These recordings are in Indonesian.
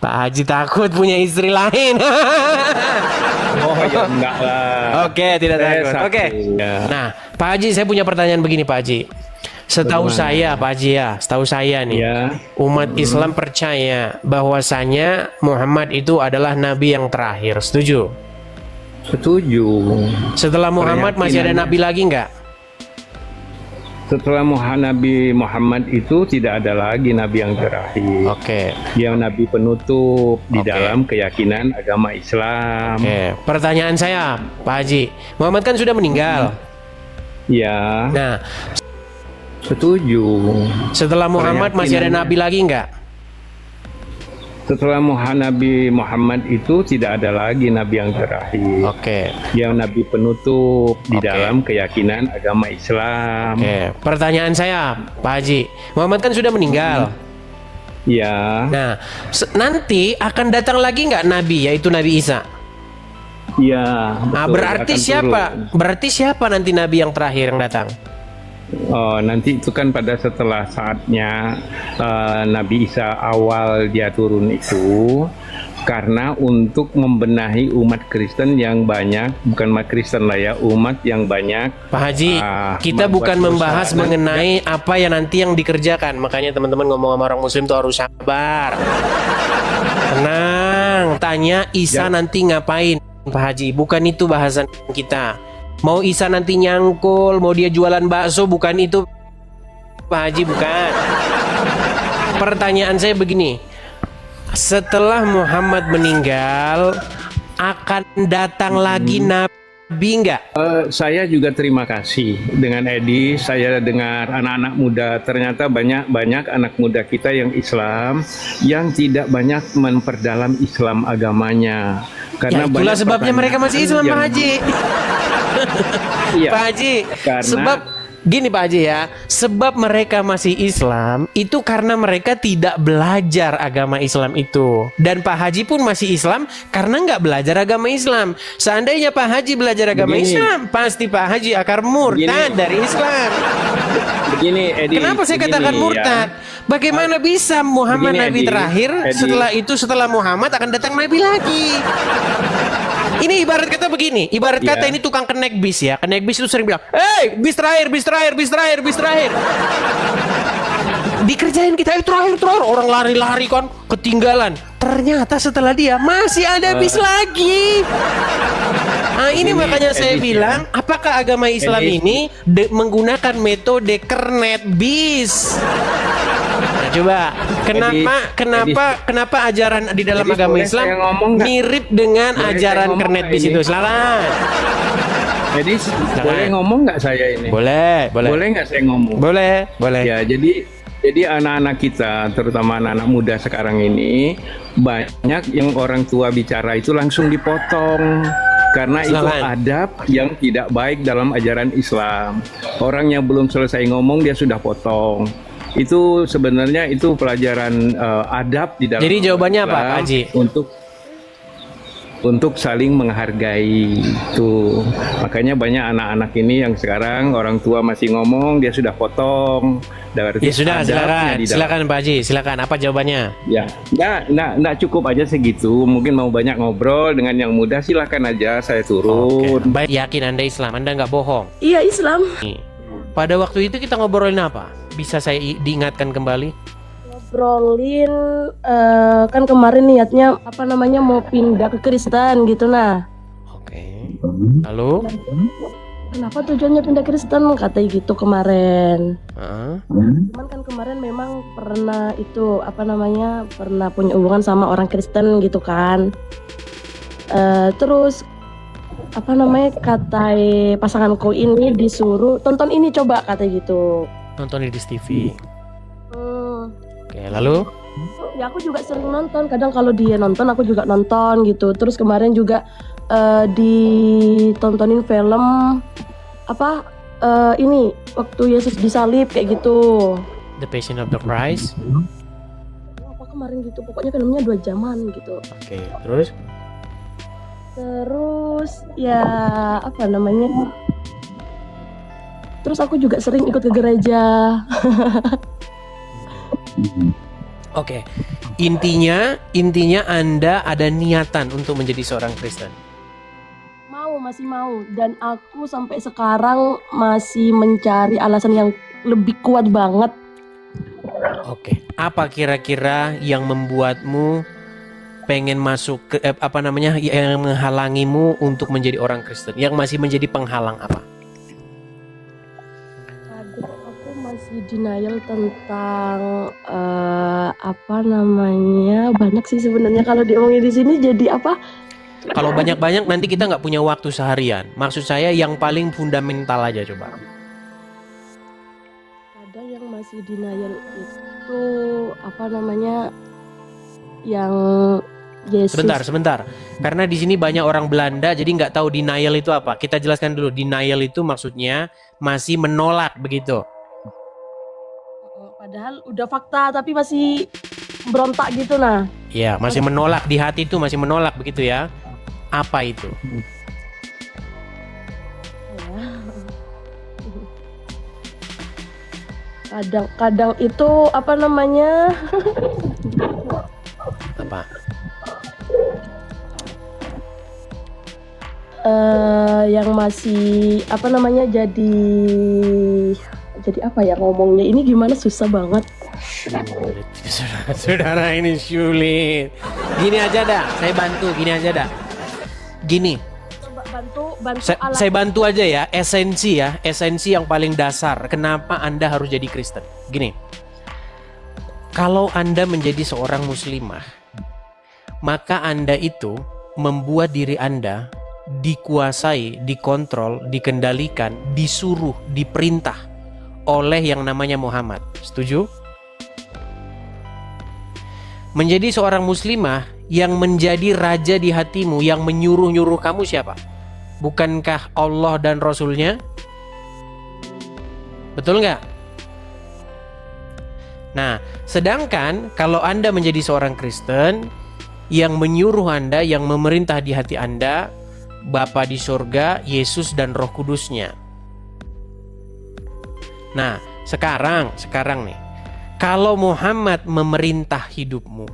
Pak Haji takut punya istri lain. Oh ya enggak lah. Oke, tidak Saya takut. satu, Oke. ya. Nah, Pak Haji, saya punya pertanyaan begini, Pak Haji. Setahu Bagaimana? saya, Pak Haji ya, setahu saya nih, Ya. umat Islam percaya bahwasanya Muhammad itu adalah nabi yang terakhir. Setuju? Setuju. Setelah Muhammad masih ada nabi lagi nggak? Setelah Nabi Muhammad itu tidak ada lagi nabi yang terakhir. Oke. Dia nabi penutup di Oke. dalam keyakinan agama Islam. Oke. Pertanyaan saya, Pak Haji, Muhammad kan sudah meninggal. Ya, Nah, setuju. setelah Muhammad masih ada nabi lagi nggak? Setelah Nabi Muhammad itu tidak ada lagi nabi yang terakhir. Oke. Dia nabi penutup di Oke. dalam keyakinan agama Islam. Oke. Pertanyaan saya, Pak Haji, Muhammad kan sudah meninggal. Ya, Nah, nanti akan datang lagi nggak nabi, yaitu Nabi Isa? ya. Nah, betul, berarti akan siapa? turun. Berarti siapa nanti nabi yang terakhir yang datang? Oh, nanti itu kan pada setelah saatnya Nabi Isa awal dia turun itu karena untuk membenahi umat Kristen yang banyak, bukan umat Kristen lah ya, umat yang banyak. Pak Haji, kita membuat bukan dosa. membahas Nah, mengenai apa yang nanti yang dikerjakan. Makanya teman-teman ngomong sama orang Muslim tuh harus sabar. Tenang, tanya Isa Ya. nanti ngapain, Pak Haji. Bukan itu bahasan kita. Mau Isa nanti nyangkul, mau dia jualan bakso, bukan itu, Pak Haji, bukan. Pertanyaan saya begini. Setelah Muhammad meninggal, akan datang lagi nabi nggak? Saya juga terima kasih dengan Edi. Saya dengar anak-anak muda, ternyata banyak anak muda kita yang Islam yang tidak banyak memperdalam Islam agamanya. Ya itulah banyak sebabnya mereka masih Islam, pertanyaan Pak Haji. Iya, Pak Haji, karena- sebab gini Pak Haji ya, sebab mereka masih Islam itu karena mereka tidak belajar agama Islam itu. Dan Pak Haji pun masih Islam karena nggak belajar agama Islam. Seandainya Pak Haji belajar agama Begini. Islam, pasti Pak Haji akan murtad Begini. dari Islam. Begini, Edi. Kenapa saya begini, katakan ya. murtad? Bagaimana bisa Muhammad Begini, Nabi Edi. terakhir, Edi. setelah Muhammad akan datang Nabi lagi? Ini ibarat kata begini, ibarat kata Ya. ini tukang kenek bis ya. Kenek bis itu sering bilang, "Hey, bis terakhir, bis terakhir, bis terakhir, bis terakhir." Dikerjain kita, terakhir, orang lari-lari kan, ketinggalan. Ternyata setelah dia masih ada bis lagi. Nah, ini makanya saya Edi, bilang, apakah agama Islam Edi. ini menggunakan metode kernet bis? Nah, coba kenapa ajaran di dalam Edi, agama boleh Islam saya ngomong nggak? mirip dengan Boleh saya ajaran ngomong kernet nggak bis ini? itu? Silakan. Jadi boleh ngomong nggak saya ini? Boleh. Boleh nggak saya ngomong? Boleh. Ya, jadi anak-anak kita, terutama anak-anak muda sekarang ini, banyak yang orang tua bicara itu langsung dipotong. Karena itu Silakan. adab yang tidak baik dalam ajaran Islam. Orang yang belum selesai ngomong dia sudah potong. Itu sebenarnya itu pelajaran adab di dalam Jadi jawabannya apa, Islam Pak Haji? Untuk saling menghargai itu. Makanya banyak anak-anak ini yang sekarang orang tua masih ngomong dia sudah potong. Berarti Ya sudah, adabnya di dalam- silakan Pak Haji, silakan. Apa jawabannya? Ya, nggak cukup aja segitu. Mungkin mau banyak ngobrol dengan yang muda, silakan aja saya turun. Oke. Baik, yakin Anda Islam, Anda nggak bohong. Iya Islam. Pada waktu itu kita ngobrolin apa? Bisa saya diingatkan kembali? Ngobrolin kan kemarin niatnya apa namanya mau pindah ke Kristen gitu nah. Oke. Lalu? Kenapa tujuannya pindah Kristen katanya gitu kemarin. Heeh. Cuman kan kemarin memang pernah itu apa namanya pernah punya hubungan sama orang Kristen gitu kan. Terus apa namanya kata pasanganku ini disuruh tonton ini coba katanya gitu. Nonton di TV. Hmm, Oke, lalu? ya aku juga sering nonton. Kadang kalau dia nonton aku juga nonton gitu. Terus kemarin juga ditontonin film apa ini waktu Yesus disalib kayak gitu. The Passion of the Christ. Apa kemarin gitu. Pokoknya filmnya 2 jaman gitu. Oke, terus? Terus ya apa namanya? Terus aku juga sering ikut ke gereja. Oke. Intinya Anda ada niatan untuk menjadi seorang Kristen. Masih mau, dan aku sampai sekarang masih mencari alasan yang lebih kuat banget. Oke, apa kira-kira yang membuatmu pengen masuk ke yang menghalangimu untuk menjadi orang Kristen? Yang masih menjadi penghalang apa? Aduh, aku masih denial tentang banyak sih sebenarnya kalau diomongin di sini, jadi apa? Kalau banyak-banyak nanti kita nggak punya waktu seharian. Maksud saya yang paling fundamental aja coba. Kadang yang masih denial itu yang Yesus. Sebentar. Karena di sini banyak orang Belanda, jadi nggak tahu denial itu apa. Kita jelaskan dulu. Denial itu maksudnya masih menolak, begitu. Padahal udah fakta tapi masih berontak gitu nah. Ya, masih menolak di hati itu, masih menolak begitu ya. Apa itu? Kadang itu Apa? Yang masih jadi apa ya ngomongnya ini, gimana, susah banget. Saudara ini sulit. Gini aja dah, saya bantu. Gini, Coba bantu saya bantu aja ya. Esensi yang paling dasar. Kenapa Anda harus jadi Kristen? Gini, kalau Anda menjadi seorang muslimah, maka Anda itu membuat diri Anda dikuasai, dikontrol, dikendalikan, disuruh, diperintah oleh yang namanya Muhammad. Setuju? Menjadi seorang muslimah yang menjadi raja di hatimu, yang menyuruh-nyuruh kamu siapa? Bukankah Allah dan Rasulnya? Betul nggak? Nah, sedangkan kalau Anda menjadi seorang Kristen, yang menyuruh Anda, yang memerintah di hati Anda, Bapa di surga, Yesus dan Roh Kudusnya. Nah, sekarang nih, kalau Muhammad memerintah hidupmu,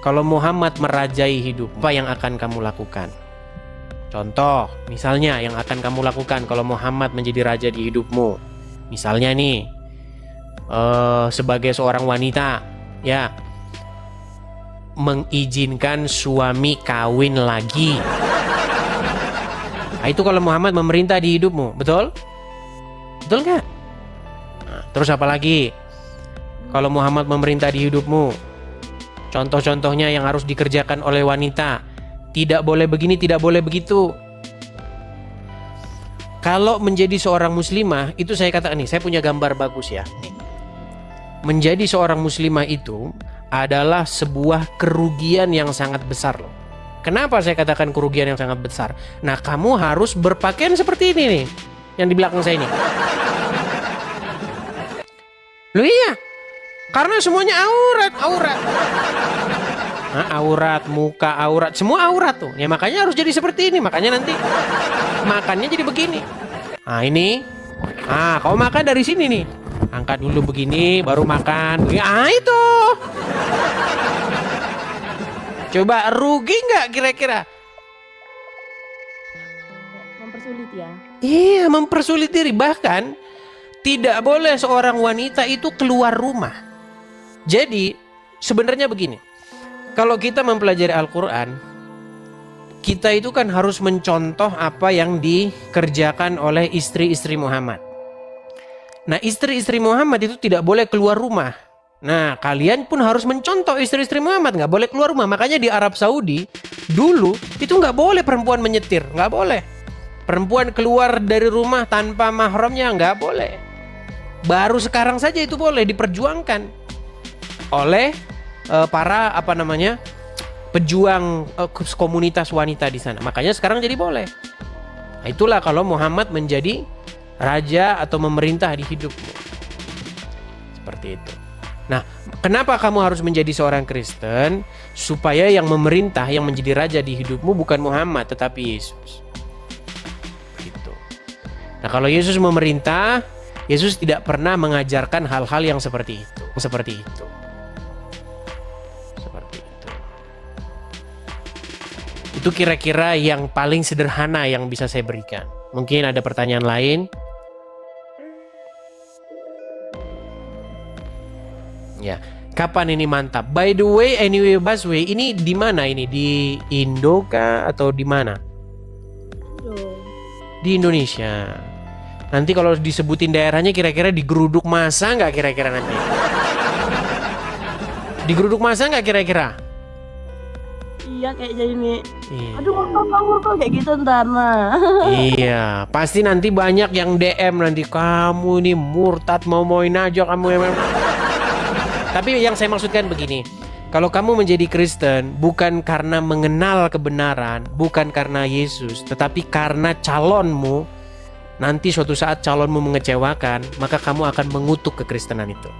kalau Muhammad merajai hidup, apa yang akan kamu lakukan? Contoh, misalnya yang akan kamu lakukan kalau Muhammad menjadi raja di hidupmu. Misalnya nih, sebagai seorang wanita, ya, mengizinkan suami kawin lagi. Nah, itu kalau Muhammad memerintah di hidupmu, betul? Betul nggak? Nah, terus apa lagi? Kalau Muhammad memerintah di hidupmu, contoh-contohnya yang harus dikerjakan oleh wanita, tidak boleh begini, tidak boleh begitu. Kalau menjadi seorang muslimah, itu saya katakan nih, saya punya gambar bagus ya. Menjadi seorang muslimah itu adalah sebuah kerugian yang sangat besar loh. Kenapa saya katakan kerugian yang sangat besar? Nah, kamu harus berpakaian seperti ini nih, yang di belakang saya ini. Loh iya, karena semuanya aurat. Nah, aurat, muka aurat, semua aurat tuh. Ya makanya harus jadi seperti ini. Makanya nanti makannya jadi begini. Nah ini, kau makan dari sini nih. Angkat dulu begini, baru makan. Itu. Coba rugi nggak kira-kira? Mempersulit ya. Iya, mempersulit diri. Bahkan tidak boleh seorang wanita itu keluar rumah. Jadi sebenarnya begini, kalau kita mempelajari Al-Quran, kita itu kan harus mencontoh apa yang dikerjakan oleh istri-istri Muhammad. Nah, istri-istri Muhammad itu tidak boleh keluar rumah. Nah, kalian pun harus mencontoh istri-istri Muhammad, nggak boleh keluar rumah. Makanya di Arab Saudi dulu itu nggak boleh perempuan menyetir, nggak boleh. Perempuan keluar dari rumah tanpa mahramnya nggak boleh. Baru sekarang saja itu boleh diperjuangkan oleh para pejuang komunitas wanita di sana. Makanya sekarang jadi boleh. Nah, itulah kalau Muhammad menjadi raja atau memerintah di hidupmu. Seperti itu. Nah, kenapa kamu harus menjadi seorang Kristen? Supaya yang memerintah, yang menjadi raja di hidupmu bukan Muhammad, tetapi Yesus. Gitu. Nah, kalau Yesus memerintah, Yesus tidak pernah mengajarkan hal-hal yang seperti itu. Itu kira-kira yang paling sederhana yang bisa saya berikan. Mungkin ada pertanyaan lain? Ya, kapan ini mantap? By the way, anyway, Busway, ini di mana ini? Di Indo kah atau di mana? Di Indonesia. Nanti kalau disebutin daerahnya kira-kira di Geruduk Masa nggak kira-kira nanti? Di Geruduk Masa nggak kira-kira? Iya kayaknya ini. Iya. Aduh murkol kayak gitu ntar nah. Iya, pasti nanti banyak yang DM nanti, kamu ini murtad, mau-mauin aja kamu emang. Tapi yang saya maksudkan begini, kalau kamu menjadi Kristen bukan karena mengenal kebenaran, bukan karena Yesus, tetapi karena calonmu, nanti suatu saat calonmu mengecewakan, maka kamu akan mengutuk kekristenan itu.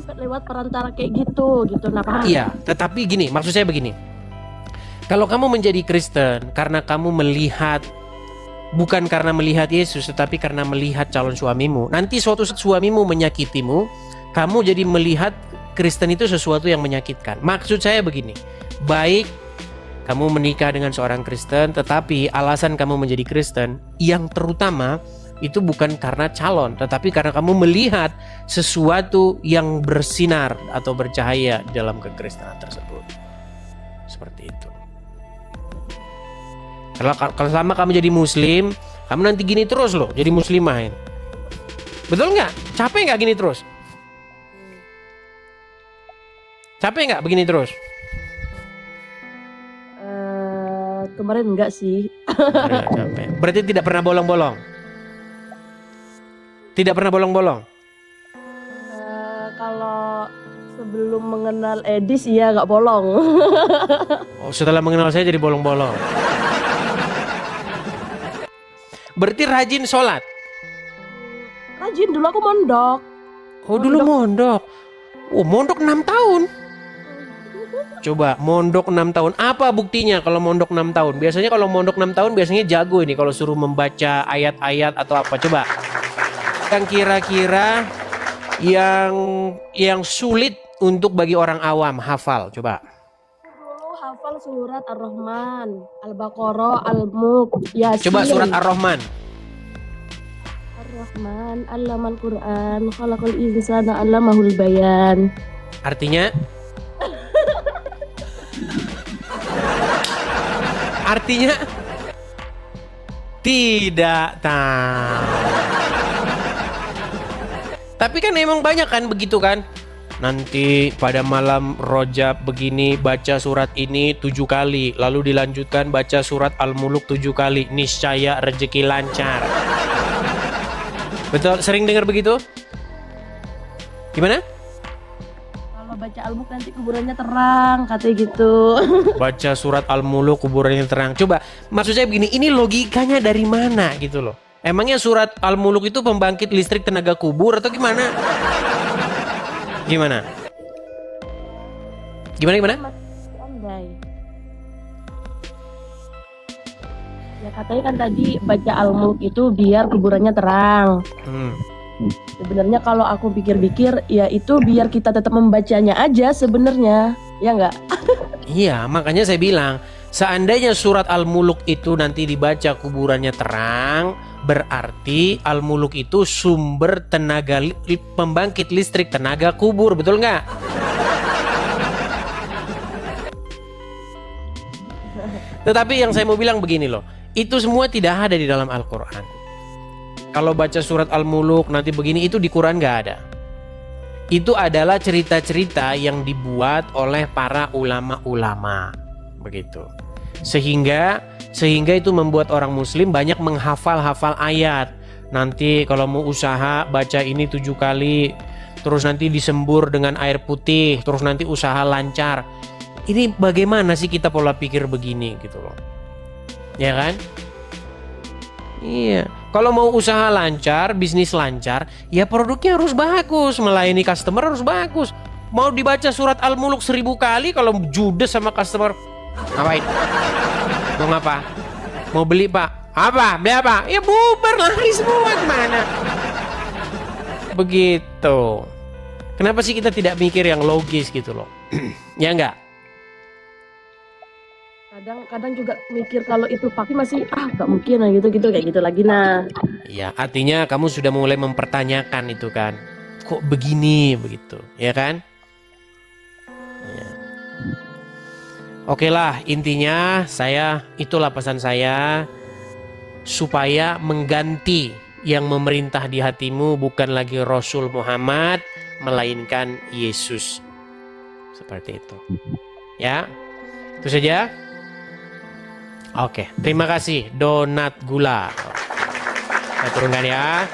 Kan lewat perantara kayak gitu nah paham? Iya, tetapi gini, maksud saya begini. Kalau kamu menjadi Kristen karena kamu melihat, bukan karena melihat Yesus, tetapi karena melihat calon suamimu, nanti suatu saat suamimu menyakitimu, kamu jadi melihat Kristen itu sesuatu yang menyakitkan. Maksud saya begini, baik kamu menikah dengan seorang Kristen, tetapi alasan kamu menjadi Kristen yang terutama itu bukan karena calon, tetapi karena kamu melihat sesuatu yang bersinar atau bercahaya dalam kekristenan tersebut. Seperti itu. Kalau selama kamu jadi Muslim, kamu nanti gini terus loh, jadi Muslimah ini. Betul nggak? Capek nggak gini terus? Capek nggak begini terus? Kemarin enggak sih. Nggak capek. Berarti tidak pernah bolong-bolong? Tidak pernah bolong-bolong? Kalau sebelum mengenal Edis ya nggak bolong. Oh, setelah mengenal saya jadi bolong-bolong. Berarti rajin sholat? Rajin dulu aku mondok. Oh dulu mondok. Oh mondok 6 tahun. Coba mondok 6 tahun. Apa buktinya kalau mondok 6 tahun? Biasanya kalau mondok 6 tahun biasanya jago ini kalau suruh membaca ayat-ayat atau apa. Coba. Yang kira-kira yang sulit untuk bagi orang awam hafal. Coba. Dulu hafal surat Ar-Rahman, Al-Baqarah, Al-Mulk, Yasin. Coba surat Ar-Rahman. Ar-Rahman, Allamal Quran, Khalaqal insana 'allamahul bayan. Artinya? Artinya? Tidak tahu. Tapi kan emang banyak kan begitu kan? Nanti pada malam Rojab begini baca surat ini 7 kali, lalu dilanjutkan baca surat Al-Muluk 7 kali, niscaya rezeki lancar. Betul, sering dengar begitu? Gimana? Kalau baca Al-Mulk nanti kuburannya terang, katanya gitu. Baca surat Al-Muluk kuburannya terang. Coba, maksud saya begini, ini logikanya dari mana gitu loh? Emangnya surat Al-Muluk itu pembangkit listrik tenaga kubur atau gimana? Gimana? Andai. Ya katanya kan tadi baca Al-Mulk itu biar kuburannya terang. Sebenarnya kalau aku pikir-pikir ya itu biar kita tetap membacanya aja sebenarnya. Ya enggak? Iya, makanya saya bilang, seandainya surat Al-Muluk itu nanti dibaca kuburannya terang, berarti Al-Muluk itu sumber tenaga pembangkit listrik tenaga kubur, betul nggak? Tetapi yang saya mau bilang begini loh, itu semua tidak ada di dalam Al-Quran. Kalau baca surat Al-Muluk nanti begini, itu di Quran nggak ada. Itu adalah cerita-cerita yang dibuat oleh para ulama-ulama, begitu. Sehingga itu membuat orang Muslim banyak menghafal-hafal ayat. Nanti kalau mau usaha baca ini 7 kali, terus nanti disembur dengan air putih, terus nanti usaha lancar. Ini bagaimana sih kita pola pikir begini gitu loh, ya kan? Iya, kalau mau usaha lancar, bisnis lancar, ya produknya harus bagus, melayani customer harus bagus. Mau dibaca surat Al-Muluk 1000 kali, kalau judes sama customer, ngapain? Mau ngapa? Mau beli pak? Apa? Beli apa? Ya bubar, lari semua, gimana? Begitu. Kenapa sih kita tidak mikir yang logis gitu loh? Ya enggak? Kadang juga mikir kalau itu pakai masih gak mungkin lah gitu kayak gitu lagi nah. Ya, artinya kamu sudah mulai mempertanyakan itu kan. Kok begini begitu, ya kan? Ya. Oke lah, intinya itulah pesan saya, supaya mengganti yang memerintah di hatimu bukan lagi Rasul Muhammad, melainkan Yesus. Seperti itu. Ya. Itu saja. Oke, terima kasih Donat Gula. Saya turunkan ya.